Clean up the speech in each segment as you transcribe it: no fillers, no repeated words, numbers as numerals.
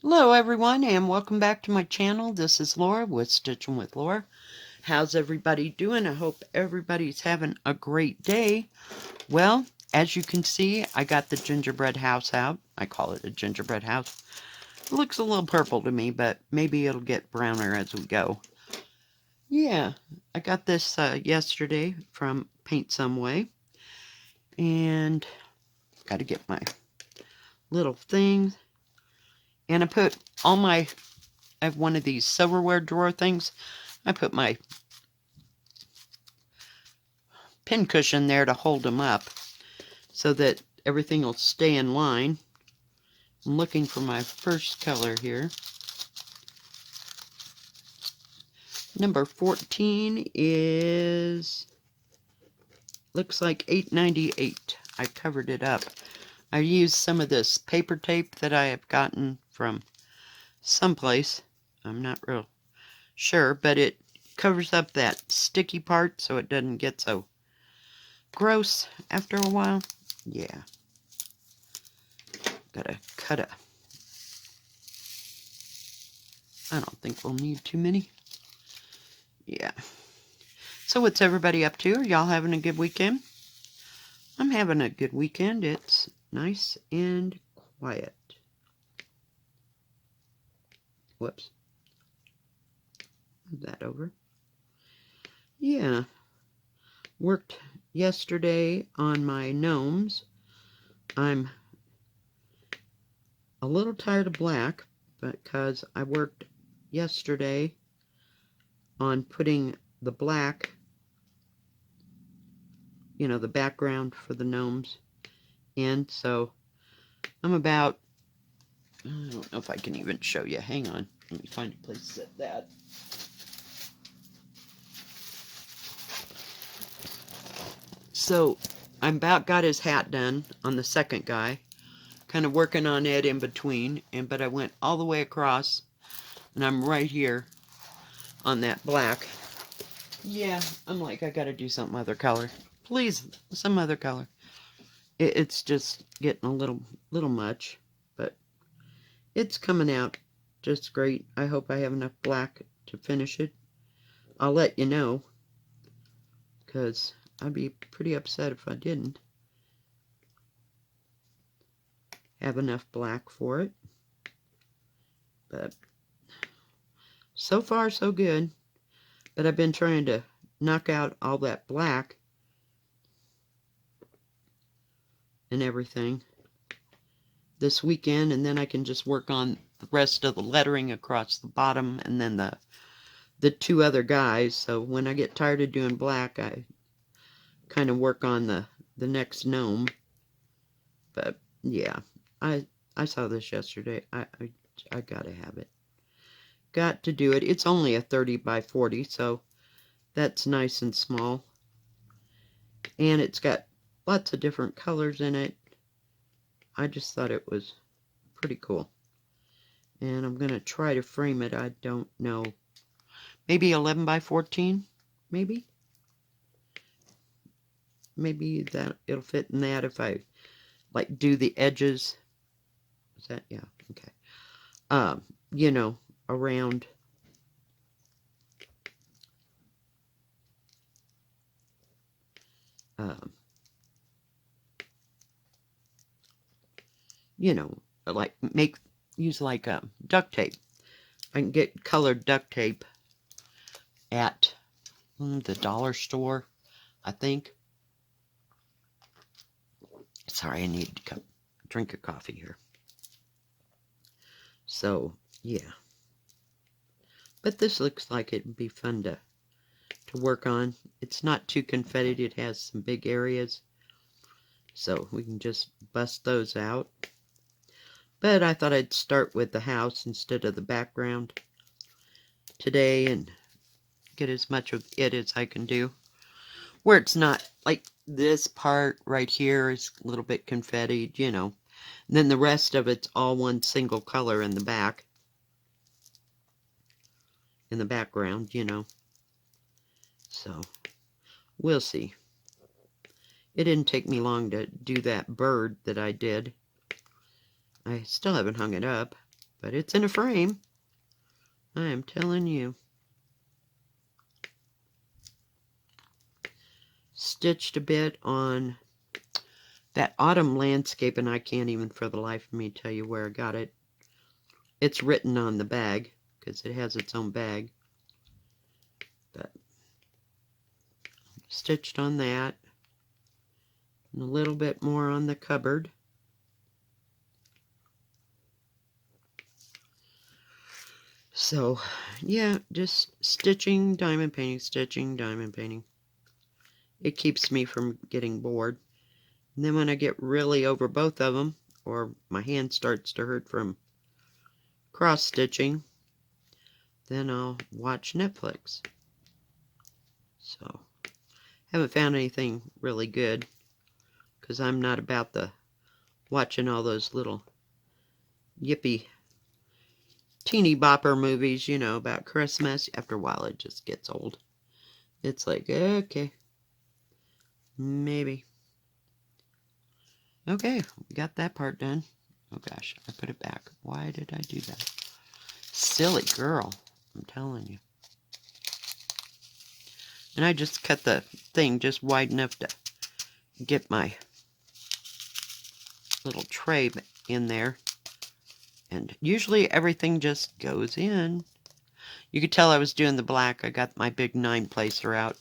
Hello everyone and welcome back to my channel. This is Laura with Stitching with Laura. How's everybody doing? I hope everybody's having a great day. Well, as you can see, I got the gingerbread house out. I call it a gingerbread house. It looks a little purple to me, but maybe it'll get browner as we go. Yeah, I got this yesterday from PaintSomeWay. And got to get my little things. And I put all my... I have one of these silverware drawer things. I put my pin cushion there to hold them up so that everything will stay in line. I'm looking for my first color here. Number 14 is, looks like $8.98. I covered it up. I used some of this paper tape that I have gotten from someplace. I'm not real sure, but it covers up that sticky part so it doesn't get so gross after a while. Yeah. Gotta cut a... I don't think we'll need too many. Yeah. So what's everybody up to? Are y'all having a good weekend? I'm having a good weekend. It's nice and quiet. Whoops. Move that over. Yeah. Worked yesterday on my gnomes. I'm a little tired of black because I worked yesterday on putting the black, you know, the background for the gnomes in. So I'm about, I don't know if I can even show you. Hang on. Let me find a place to set that. So I'm about got his hat done on the second guy. Kind of working on it in between. But I went all the way across. And I'm right here on that black. Yeah, I'm like, I gotta do something other color. Please, some other color. It's just getting a little much. But it's coming out just great. I hope I have enough black to finish it. I'll let you know. Because I'd be pretty upset if I didn't have enough black for it. But so far so good. But I've been trying to knock out all that black and everything this weekend, and then I can just work on the rest of the lettering across the bottom and then the two other guys. So when I get tired of doing black, I kind of work on the next gnome. But yeah, I saw this yesterday. I gotta have it. Got to do it. It's only a 30 by 40, so that's nice and small. And it's got lots of different colors in it. I just thought it was pretty cool. And I'm going to try to frame it. I don't know. Maybe 11 by 14? Maybe? Maybe that it'll fit in that if I like do the edges. Is that? Yeah. Okay. You know, around. You know, like use like duct tape. I can get colored duct tape at the dollar store, I think. Sorry, I need to drink a coffee here. So, yeah. But this looks like it'd be fun to work on. It's not too confettied. It has some big areas. So we can just bust those out. But I thought I'd start with the house instead of the background today and get as much of it as I can do. Where it's not, like this part right here is a little bit confettied, you know. And then the rest of it's all one single color in the back. In the background, you know. So, we'll see. It didn't take me long to do that bird that I did. I still haven't hung it up, but it's in a frame. I am telling you. Stitched a bit on that autumn landscape, and I can't even for the life of me tell you where I got it. It's written on the bag, because it has its own bag. But stitched on that. And a little bit more on the cupboard. So, yeah, just stitching, diamond painting, stitching, diamond painting. It keeps me from getting bored. And then when I get really over both of them, or my hand starts to hurt from cross-stitching, then I'll watch Netflix. So, haven't found anything really good, because I'm not about the watching all those little yippee teeny bopper movies, you know, about Christmas. After a while, it just gets old. It's like, okay, maybe. Okay, we got that part done. Oh gosh, I put it back. Why did I do that? Silly girl, I'm telling you. And I just cut the thing just wide enough to get my little tray in there. And usually everything just goes in. You could tell I was doing the black. I got my big 9-placer out.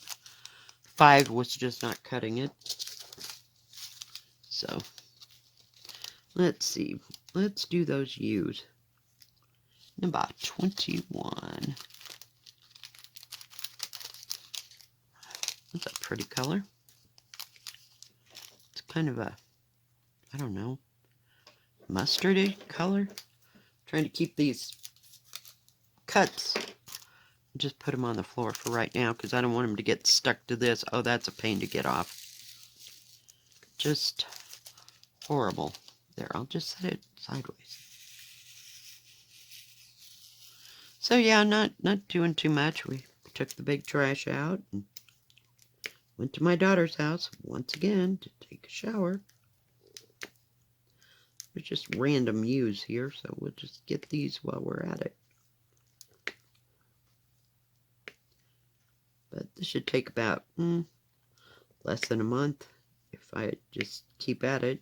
5 was just not cutting it. So, let's see. Let's do those U's. Number 21. That's a pretty color. It's kind of a, I don't know, mustardy color. Trying to keep these cuts. Just put them on the floor for right now because I don't want them to get stuck to this. Oh, that's a pain to get off. Just horrible. There, I'll just set it sideways. So yeah, not doing too much. We took the big trash out and went to my daughter's house once again to take a shower. There's just random U's here, so we'll just get these while we're at it. But this should take about less than a month if I just keep at it.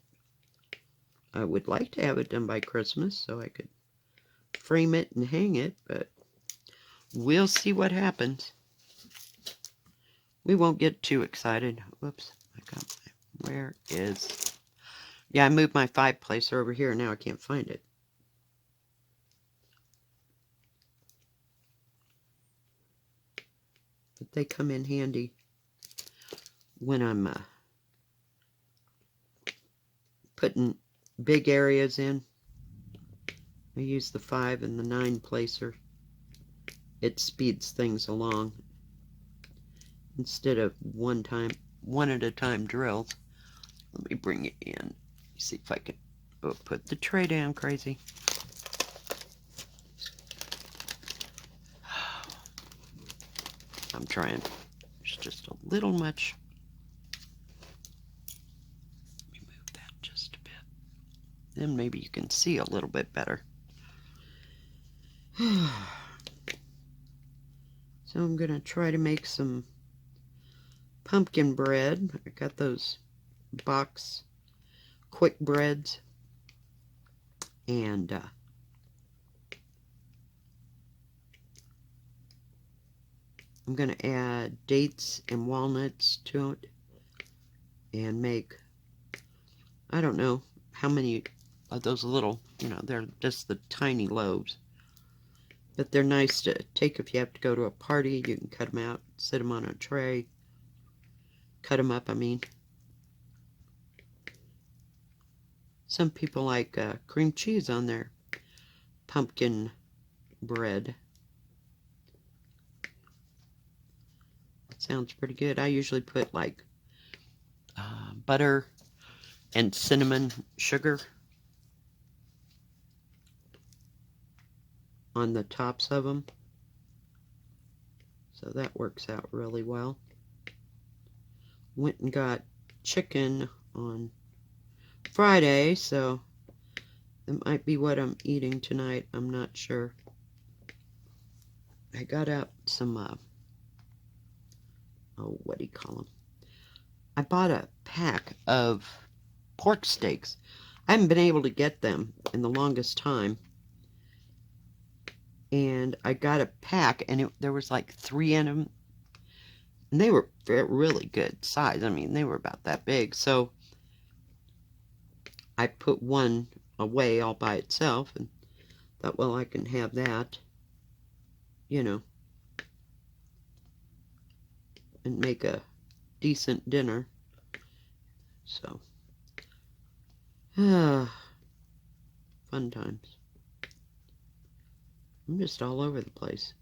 I would like to have it done by Christmas so I could frame it and hang it, but we'll see what happens. We won't get too excited. Whoops, I got my, where is, yeah, I moved my 5-placer over here, now I can't find it. But they come in handy when I'm putting big areas in. I use the 5 and the 9-placer. It speeds things along instead of one at a time drills. Let me bring it in. See if I can put the tray down, crazy. I'm trying. There's just a little much. Let me move that just a bit. Then maybe you can see a little bit better. So I'm going to try to make some pumpkin bread. I got those box quick breads. And I'm going to add dates and walnuts to it and make, I don't know how many of those little, you know, they're just the tiny loaves. But they're nice to take if you have to go to a party. You can cut them out, set them on a tray. Cut them up, I mean. Some people like cream cheese on their pumpkin bread. That sounds pretty good. I usually put like butter and cinnamon sugar on the tops of them. So that works out really well. Went and got chicken on Friday, so That might be what I'm eating tonight. I'm not sure. I got out some, what do you call them? I bought a pack of pork steaks. I haven't been able to get them in the longest time. And I got a pack, and there was like 3 in them. And they were really good size. I mean, they were about that big. So I put one away all by itself and thought, well, I can have that, you know, and make a decent dinner. So, fun times. I'm just all over the place.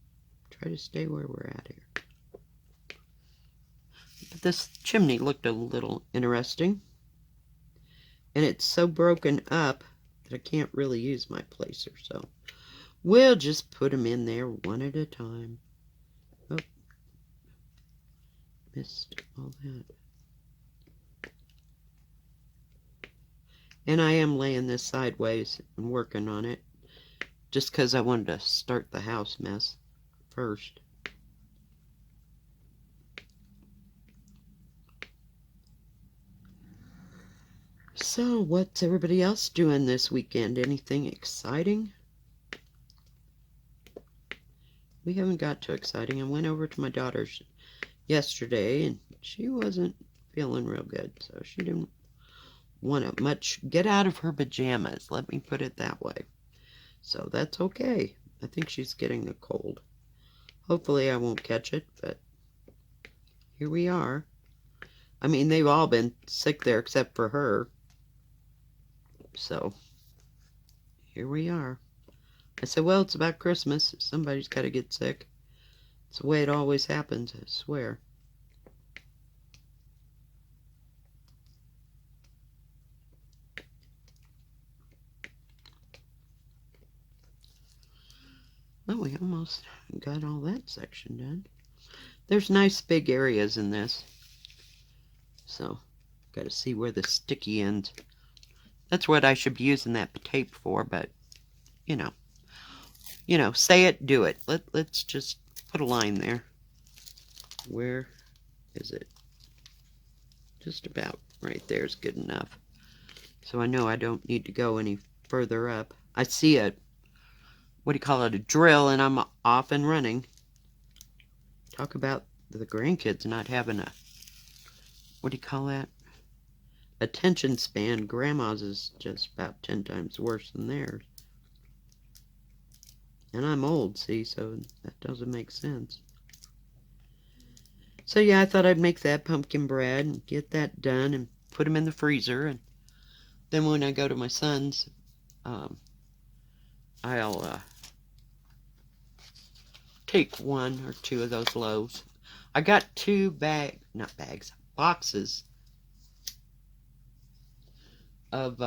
Try to stay where we're at here. But this chimney looked a little interesting. And it's so broken up that I can't really use my placer. So we'll just put them in there one at a time. Oh, missed all that. And I am laying this sideways and working on it, just because I wanted to start the house mess first. So, what's everybody else doing this weekend? Anything exciting? We haven't got too exciting. I went over to my daughter's yesterday, and she wasn't feeling real good, so she didn't want to much get out of her pajamas, let me put it that way. So that's okay. I think she's getting a cold. Hopefully I won't catch it, but here we are. I mean, they've all been sick there except for her. So here we are. I said, well, it's about Christmas. Somebody's got to get sick. It's the way it always happens, I swear. Well, we almost got all that section done. There's nice big areas in this. So, got to see where the sticky ends. That's what I should be using that tape for, but, you know, say it, do it. Let's just put a line there. Where is it? Just about right there is good enough. So I know I don't need to go any further up. I see a, what do you call it, a drill, and I'm off and running. Talk about the grandkids not having a, what do you call that? Attention span. Grandma's is just about 10 times worse than theirs. And I'm old, see, so that doesn't make sense. So yeah, I thought I'd make that pumpkin bread and get that done and put them in the freezer. And then when I go to my son's, I'll take 1 or 2 of those loaves. I got 2 boxes of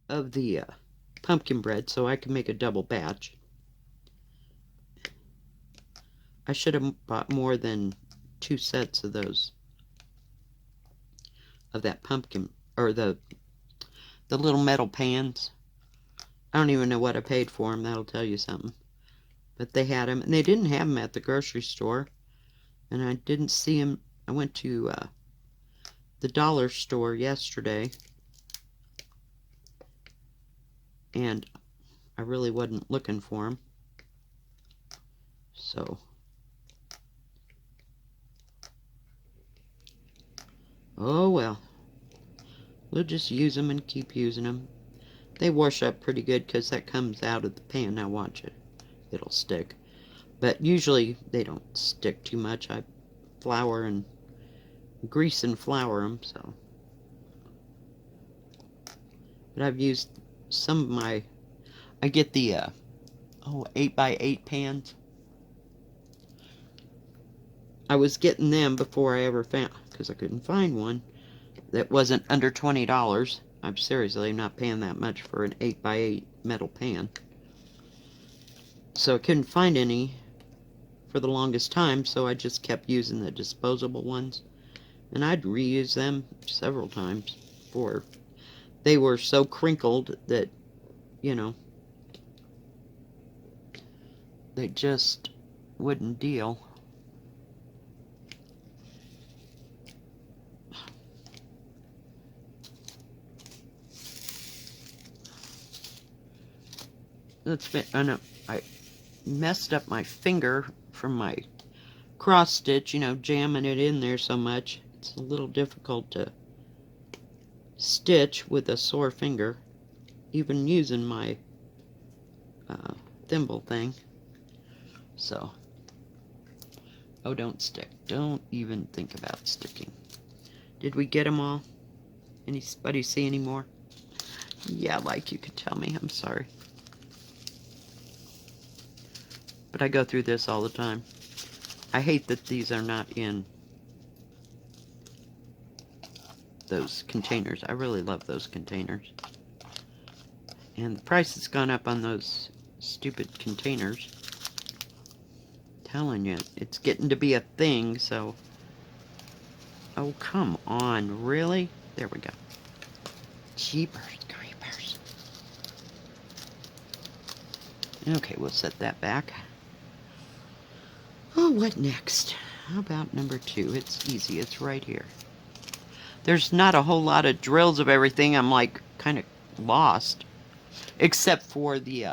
of the pumpkin bread, so I can make a double batch. I should have bought more than 2 sets of those, of that pumpkin, or the little metal pans. I don't even know what I paid for them. That'll tell you something. But they had them, and they didn't have them at the grocery store. And I didn't see them. I went to the dollar store yesterday, and I really wasn't looking for them. So, oh well. We'll just use them and keep using them. They wash up pretty good because that comes out of the pan. Now watch it. It'll stick. But usually they don't stick too much. I flour and grease and flour them, so. But I've used some of my, I get the 8x8 pans. I was getting them before I ever found, because I couldn't find one that wasn't under $20. I'm seriously not paying that much for an 8x8 metal pan. So I couldn't find any for the longest time, so I just kept using the disposable ones. And I'd reuse them several times before. They were so crinkled that, you know, they just wouldn't deal. I messed up my finger from my cross stitch, you know, jamming it in there so much. It's a little difficult to stitch with a sore finger, even using my thimble thing. So, oh, don't stick. Don't even think about sticking. Did we get them all? Anybody see any more? Yeah, like you could tell me. I'm sorry. But I go through this all the time. I hate that these are not in those containers. I really love those containers. And the price has gone up on those stupid containers. Telling you, it's getting to be a thing, so... Oh, come on, really? There we go. Jeepers creepers. Okay, we'll set that back. Oh, what next? How about number 2? It's easy, it's right here. There's not a whole lot of drills of everything. I'm like kind of lost. Except for the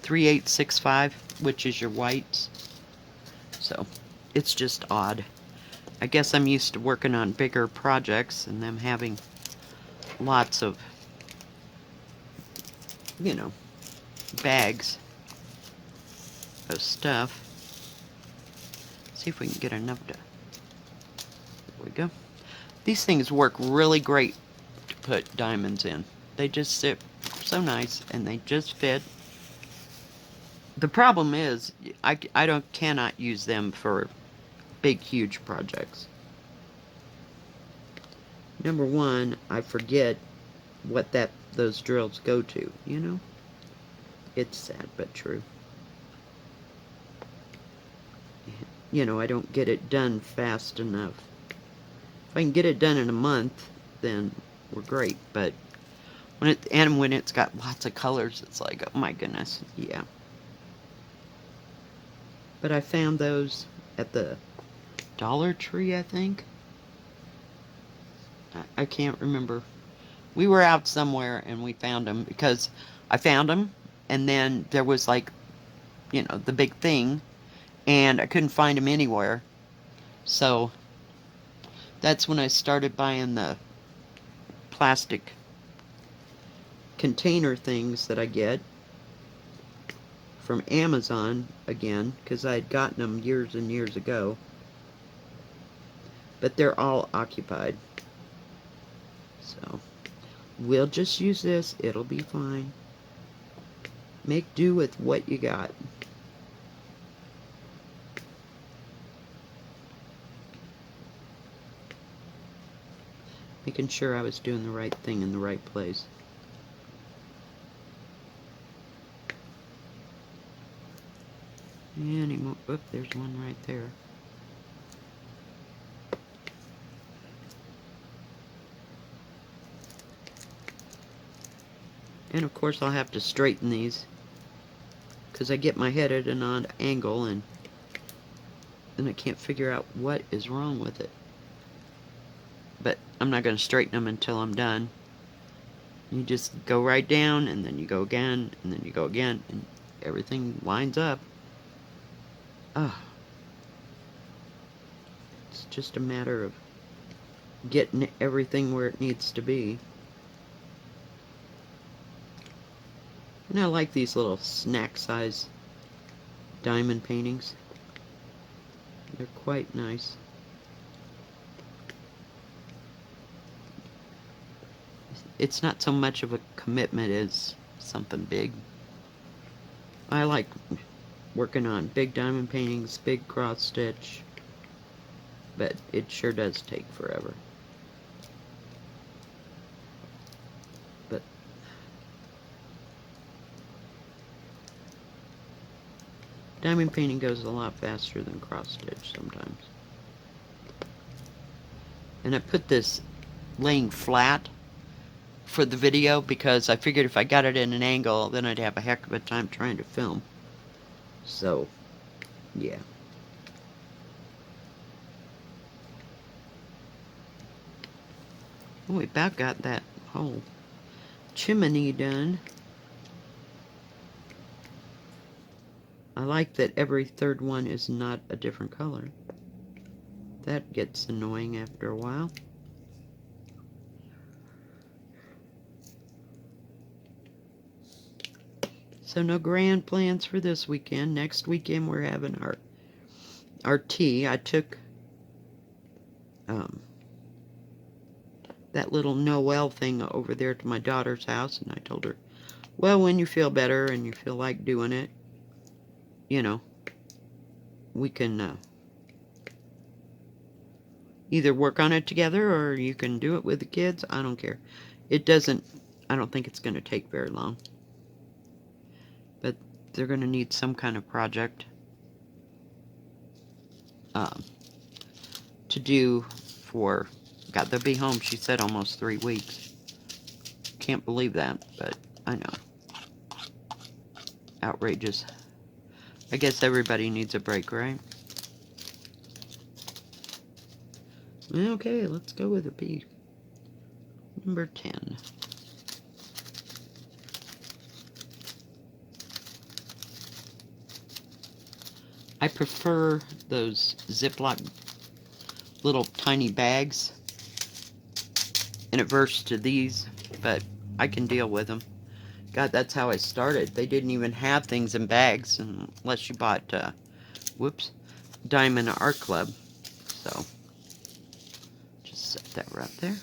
3865, which is your whites. So, it's just odd. I guess I'm used to working on bigger projects and them having lots of, you know, bags of stuff. See if we can get enough to... There we go. These things work really great to put diamonds in. They just sit so nice and they just fit. The problem is I cannot use them for big, huge projects. Number one, I forget what those drills go to, you know? It's sad but true. You know, I don't get it done fast enough. If I can get it done in a month, then we're great, but when it's got lots of colors, it's like, oh my goodness, yeah. But I found those at the Dollar Tree, I think. I can't remember. We were out somewhere and we found them because I found them and then there was like, you know, the big thing and I couldn't find them anywhere. So that's when I started buying the plastic container things that I get from Amazon again, because I had gotten them years and years ago. But they're all occupied. So we'll just use this. It'll be fine. Make do with what you got. Making sure I was doing the right thing in the right place. Any more? Oop, there's one right there. And of course I'll have to straighten these because I get my head at an odd angle and then I can't figure out what is wrong with it. But I'm not going to straighten them until I'm done. You just go right down and then you go again and then you go again and everything lines up. It's just a matter of getting everything where it needs to be. And I like these little snack size diamond paintings. They're quite nice. It's not so much of a commitment as something big. I like working on big diamond paintings, big cross stitch, but it sure does take forever. But diamond painting goes a lot faster than cross stitch sometimes. And I put this laying flat for the video because I figured if I got it in an angle, then I'd have a heck of a time trying to film. So, yeah. Oh, we about got that whole chimney done. I like that every third one is not a different color. That gets annoying after a while. So no grand plans for this weekend. Next weekend we're having our tea. I took that little Noel thing over there to my daughter's house, and I told her, well, when you feel better and you feel like doing it, you know, we can either work on it together or you can do it with the kids. I don't care. It doesn't, I don't think it's going to take very long. But they're going to need some kind of project to do for, God, they'll be home, she said, almost 3 weeks. Can't believe that, but I know. Outrageous. I guess everybody needs a break, right? Okay, let's go with a B. Number 10. I prefer those Ziploc little tiny bags in averse to these, but I can deal with them. God, that's how I started. They didn't even have things in bags unless you bought, Diamond Art Club. So, just set that right there.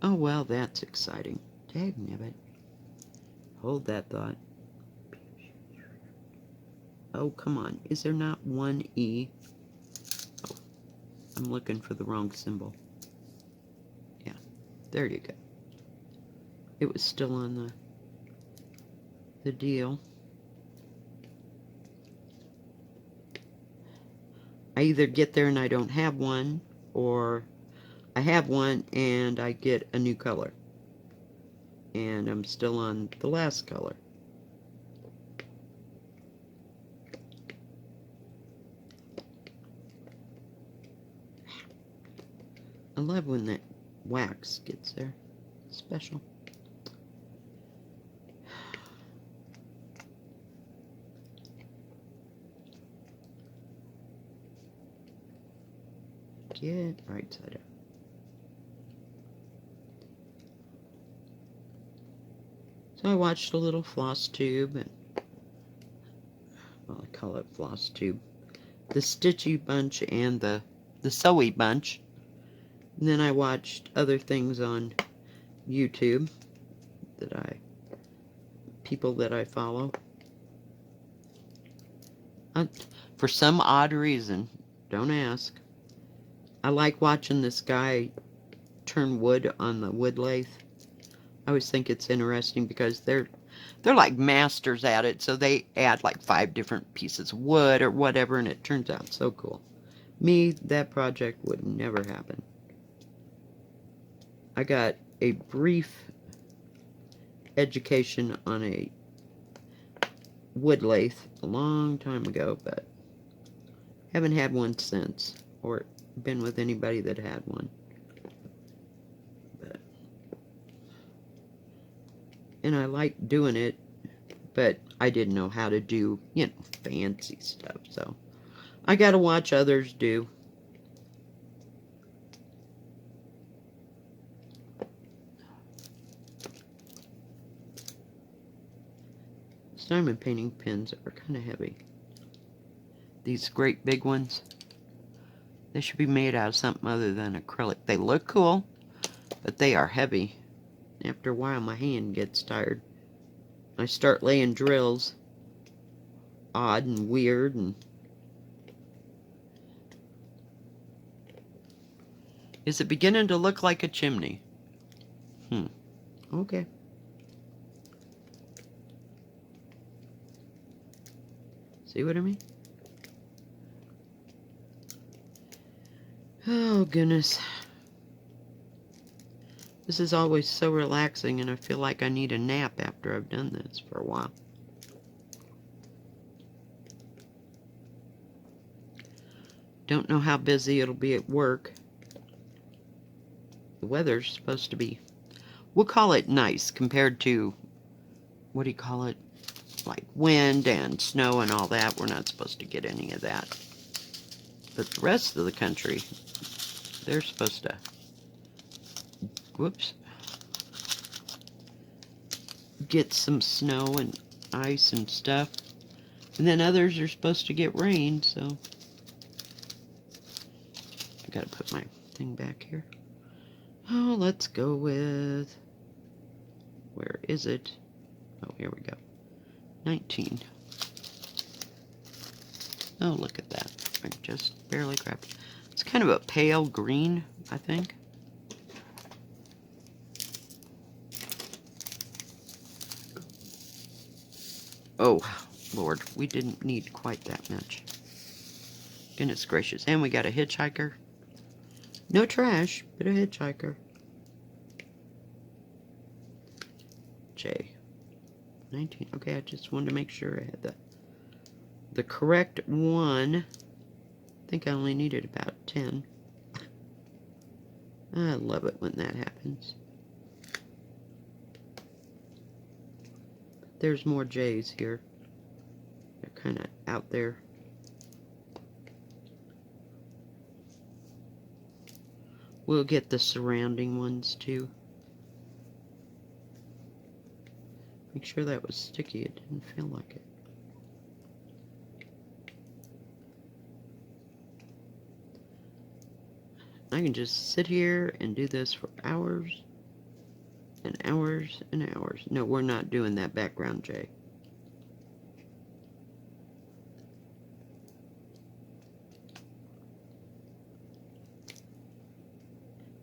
Oh, well, that's exciting. Dagnabbit. Hold that thought. Oh, come on. Is there not one E? Oh, I'm looking for the wrong symbol. Yeah, there you go. It was still on the deal. I either get there and I don't have one, or I have one and I get a new color. And I'm still on the last color. I love when that wax gets there. Special. Get right side up. So I watched a little floss tube, and, well, I call it floss tube. The Stitchy bunch and the Sewy bunch. And then I watched other things on YouTube people that I follow. For some odd reason, don't ask, I like watching this guy turn wood on the wood lathe. I always think it's interesting because they're like masters at it, so they add like 5 different pieces of wood or whatever, and it turns out so cool. Me, that project would never happen. I got a brief education on a wood lathe a long time ago, but haven't had one since, or been with anybody that had one. And I like doing it, but I didn't know how to do, fancy stuff, so I gotta watch others do. Diamond painting pens are kind of heavy. These great big ones, they should be made out of something other than acrylic. They look cool, but they are heavy. After a while, my hand gets tired. I start laying drills, odd and weird, and is it beginning to look like a chimney? Okay. See what I mean? Oh, goodness. This is always so relaxing, and I feel like I need a nap after I've done this for a while. Don't know how busy it'll be at work. The weather's supposed to be, we'll call it nice compared to, what do you call it? Like wind and snow and all that. We're not supposed to get any of that. But the rest of the country, they're supposed to, whoops, get some snow and ice and stuff. And then others are supposed to get rain, so I gotta put my thing back here. Oh, let's go with, where is it? Oh, here we go. 19. Oh, look at that. I just barely grabbed it. It's kind of a pale green, I think. Oh, Lord, we didn't need quite that much. Goodness gracious. And we got a hitchhiker. No trash, but a hitchhiker. J. 19. Okay, I just wanted to make sure I had the correct one. I think I only needed about 10. I love it when that happens. There's more J's here. They're kind of out there. We'll get the surrounding ones too. Make sure that was sticky. It didn't feel like it. I can just sit here and do this for hours and hours and hours. No, we're not doing that background J.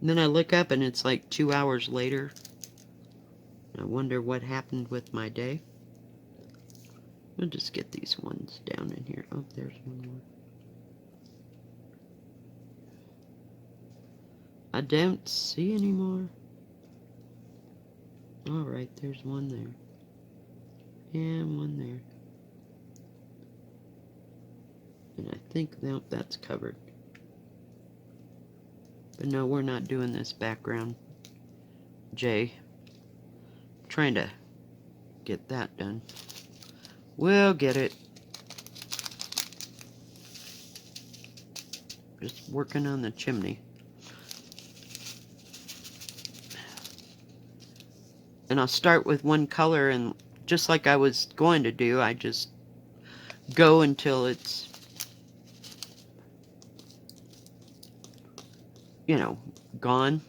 And then I look up and it's like 2 hours later. I wonder what happened with my day. We'll just get these ones down in here. Oh, there's one more. I don't see any more. Alright, there's one there. And one there. And I think, nope, that's covered. But no, we're not doing this background J. I'm trying to get that done. We'll get it. Just working on the chimney. And I'll start with one color, and just like I was going to do, I just go until it's, you know, gone.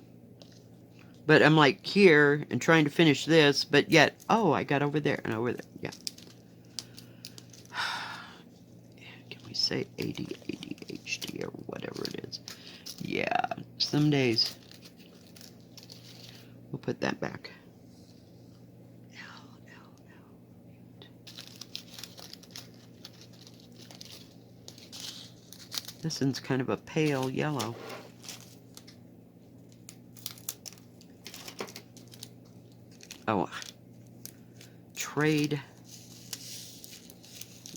But I'm like here and trying to finish this, but yet, oh, I got over there and over there. Yeah. Can we say ADHD or whatever it is? Yeah, some days. We'll put that back. This one's kind of a pale yellow. Oh, trade.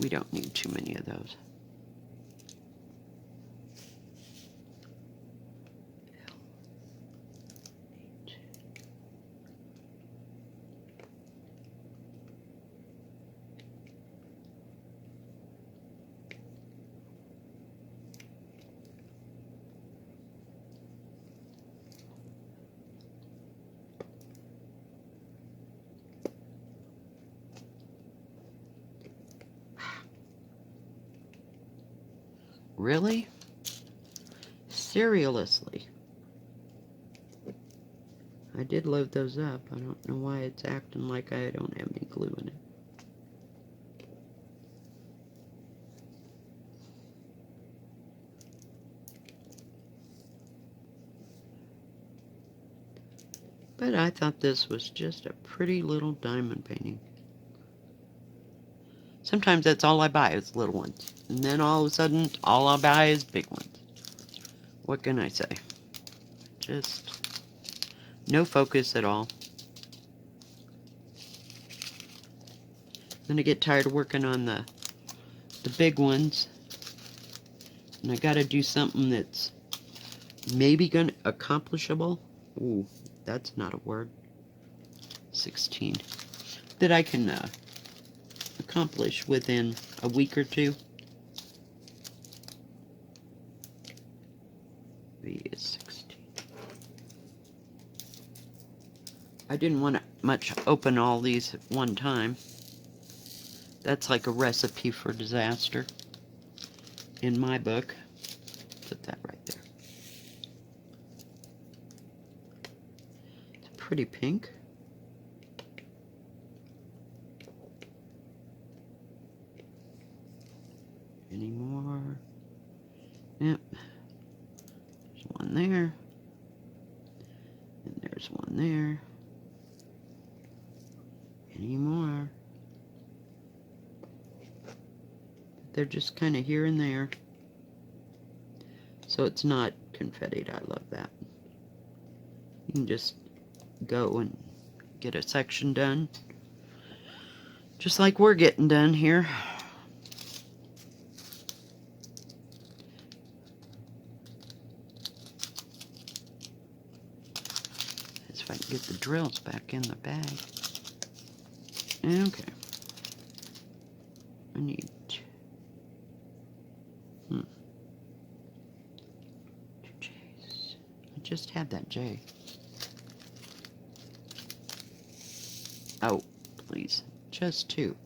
We don't need too many of those. Really? Seriously. I did load those up. I don't know why it's acting like I don't have any glue in it. But I thought this was just a pretty little diamond painting. Sometimes that's all I buy is little ones. And then all of a sudden, all I buy is big ones. What can I say? Just no focus at all. Then I get tired of working on the big ones. And I gotta do something that's maybe gonna accomplishable. Ooh, that's not a word. 16. That I can accomplish within a week or two. V is 16. I didn't want to much open all these at one time. That's like a recipe for disaster in my book. Put that right there. It's pretty pink. Any more? Yep. There's one there. And there's one there. Any more? They're just kind of here and there. So it's not confettied. I love that. You can just go and get a section done. Just like we're getting done here. If I can get the drills back in the bag. Okay. I need two J's. I just had that J. Oh, please. Just two.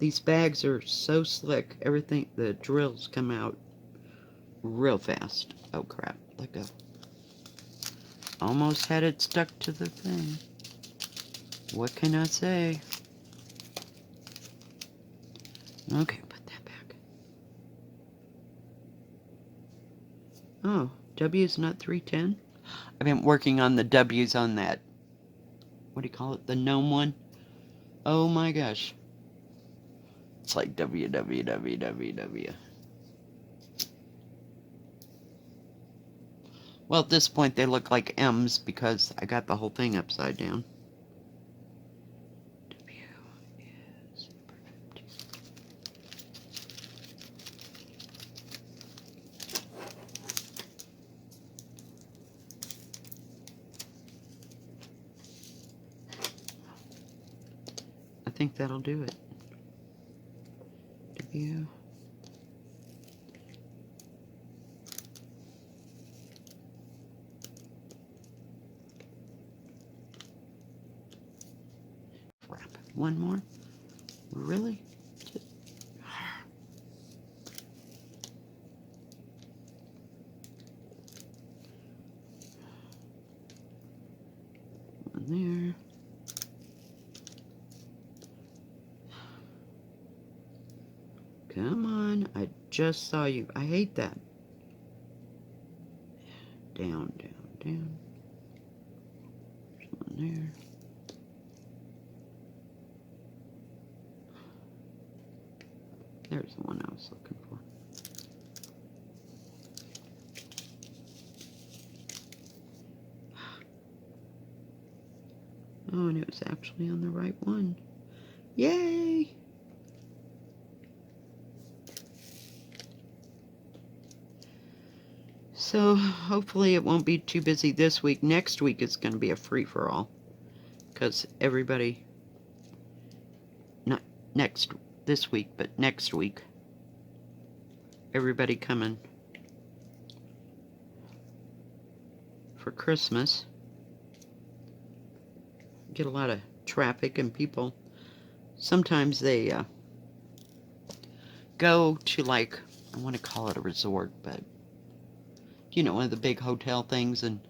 These bags are so slick. Everything, the drills come out real fast. Oh crap. Let go. Almost had it stuck to the thing. What can I say? Okay, put that back. Oh, W is not 310? I've been working on the W's on that. What do you call it? The gnome one? Oh my gosh. It's like WWWWW. Well, at this point they look like M's because I got the whole thing upside down. W is perfect. I think that'll do it. W. Crap. One more? Really? One there. Come on, I just saw you. I hate that. Down, down, down. There's one there. There's the one I was looking for. Oh, and it was actually on the right one. Yay! So, hopefully it won't be too busy this week. Next week is going to be a free-for-all. Because everybody... Not this week, but next week. Everybody coming for Christmas. Get a lot of traffic and people. Sometimes they go to, like, I want to call it a resort, but you know, one of the big hotel things, and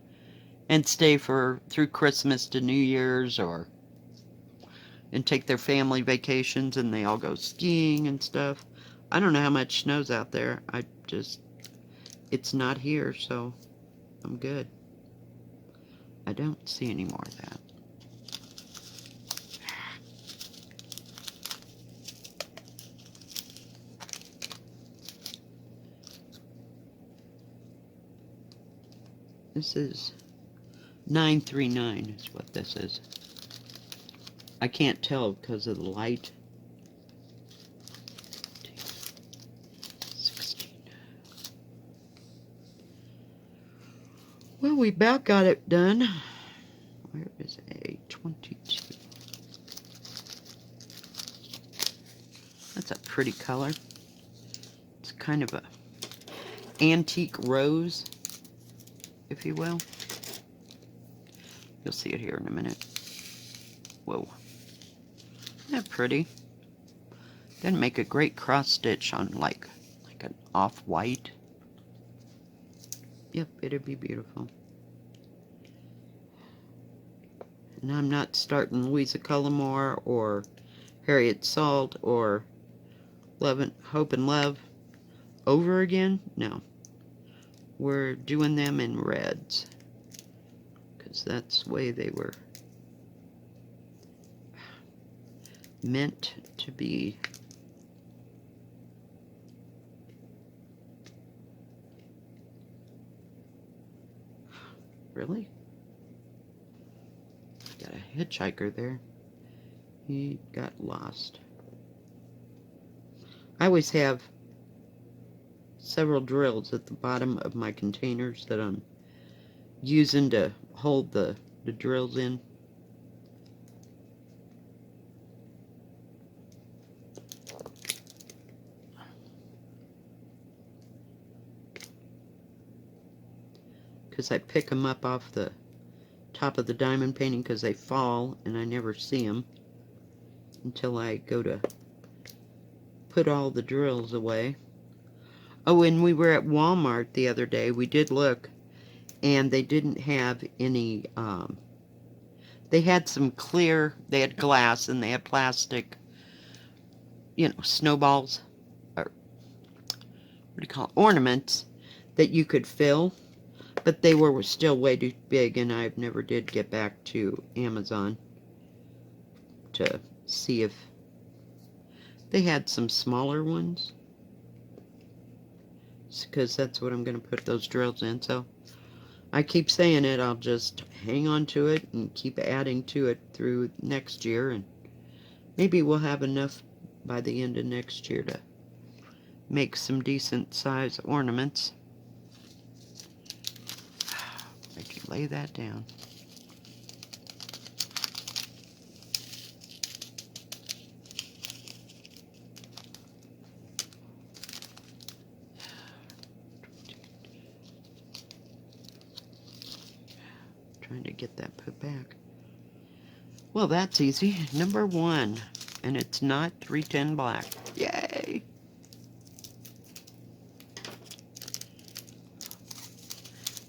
stay through Christmas to New Year's, and take their family vacations, and they all go skiing and stuff. I don't know how much snow's out there. It's not here, so I'm good. I don't see any more of that. This is 939 is what this is. I can't tell because of the light. 16. Well, we about got it done. Where is A22? That's a pretty color. It's kind of a antique rose, if you will. You'll see it here in a minute. Whoa. Isn't that pretty? Then make a great cross stitch on like an off-white. Yep, it'd be beautiful. And I'm not starting Louisa Cullimore or Harriet Salt or Hope and Love over again. No. We're doing them in reds. Because that's the way they were meant to be. Really? Got a hitchhiker there. He got lost. I always have several drills at the bottom of my containers that I'm using to hold the drills in. Because I pick them up off the top of the diamond painting because they fall and I never see them until I go to put all the drills away. Oh, and we were at Walmart the other day. We did look, and they didn't have any, they had some clear, they had glass and they had plastic, you know, snowballs, or what do you call it, ornaments that you could fill, but they were still way too big, and I never did get back to Amazon to see if they had some smaller ones, because that's what I'm going to put those drills in. So I keep saying it, I'll just hang on to it and keep adding to it through next year, and maybe we'll have enough by the end of next year to make some decent size ornaments. Where'd you lay that down? Trying to get that put back. Well, that's easy. Number 1. And it's not 310 black. Yay!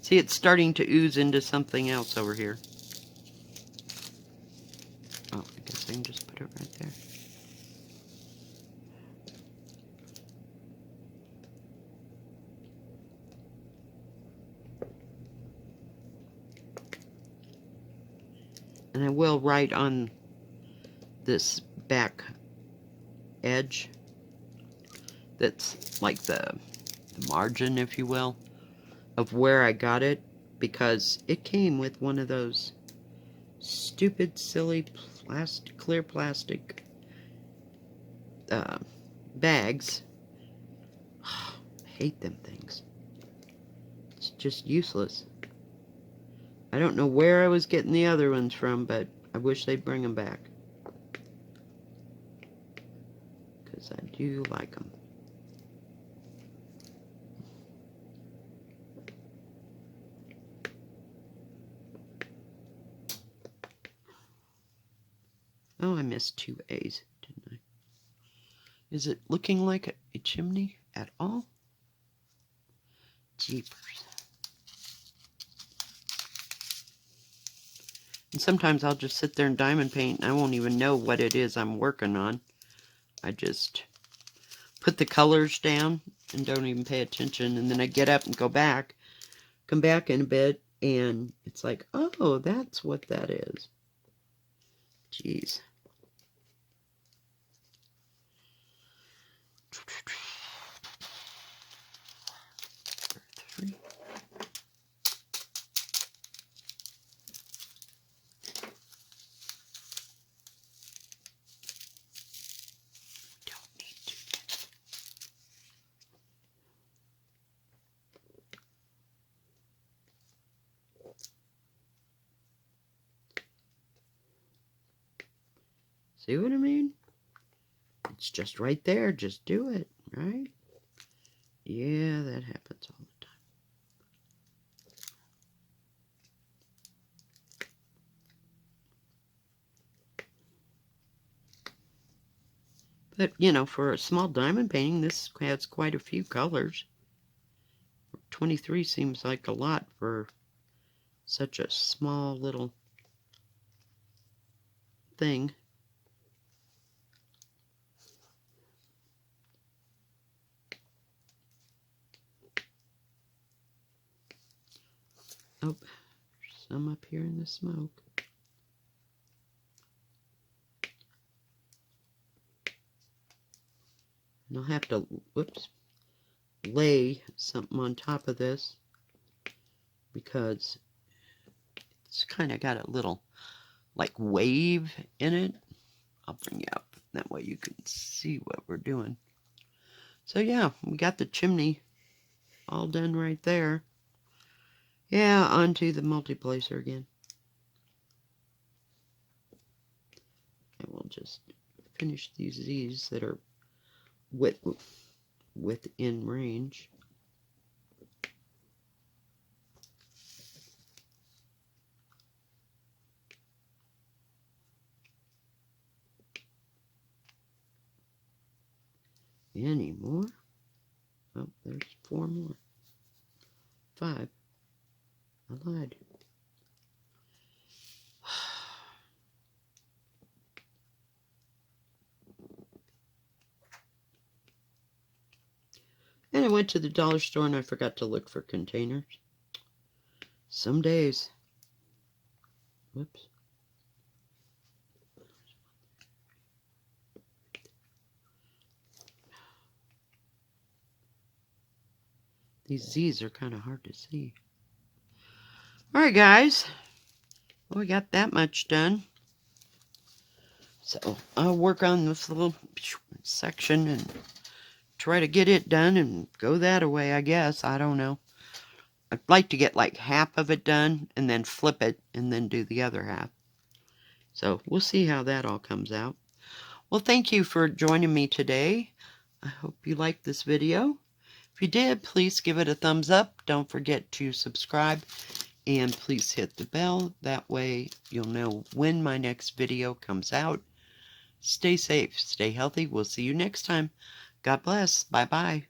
See, it's starting to ooze into something else over here. Oh, I guess I can just put it right there. And I will write on this back edge that's like the margin, if you will, of where I got it, because it came with one of those stupid, silly clear plastic bags. I hate them things. It's just useless. I don't know where I was getting the other ones from, but I wish they'd bring them back, because I do like them. Oh, I missed 2 A's, didn't I? Is it looking like a chimney at all? Jeepers. And sometimes I'll just sit there and diamond paint and I won't even know what it is I'm working on. I just put the colors down and don't even pay attention, and then I get up and come back in a bit, and it's like, oh, that's what that is. Jeez. See what I mean? It's just right there. Just do it, right? Yeah, that happens all the time. But, you know, for a small diamond painting, this has quite a few colors. 23 seems like a lot for such a small little thing. Oh, there's some up here in the smoke. And I'll have to, whoops, lay something on top of this because it's kind of got a little, like, wave in it. I'll bring you up. That way you can see what we're doing. So yeah, we got the chimney all done right there. Yeah, onto the multiplacer again. And we'll just finish these Z's that are within range. Any more? Oh, there's 4 more. 5. I lied. And I went to the dollar store and I forgot to look for containers. Some days. Whoops. These Z's are kind of hard to see. Alright, guys. Well, we got that much done. So I'll work on this little section and try to get it done and go that away, I guess. I don't know. I'd like to get like half of it done and then flip it and then do the other half. So we'll see how that all comes out. Well, thank you for joining me today. I hope you liked this video. If you did, please give it a thumbs up. Don't forget to subscribe and please hit the bell. That way you'll know when my next video comes out. Stay safe, stay healthy. We'll see you next time. God bless. Bye-bye.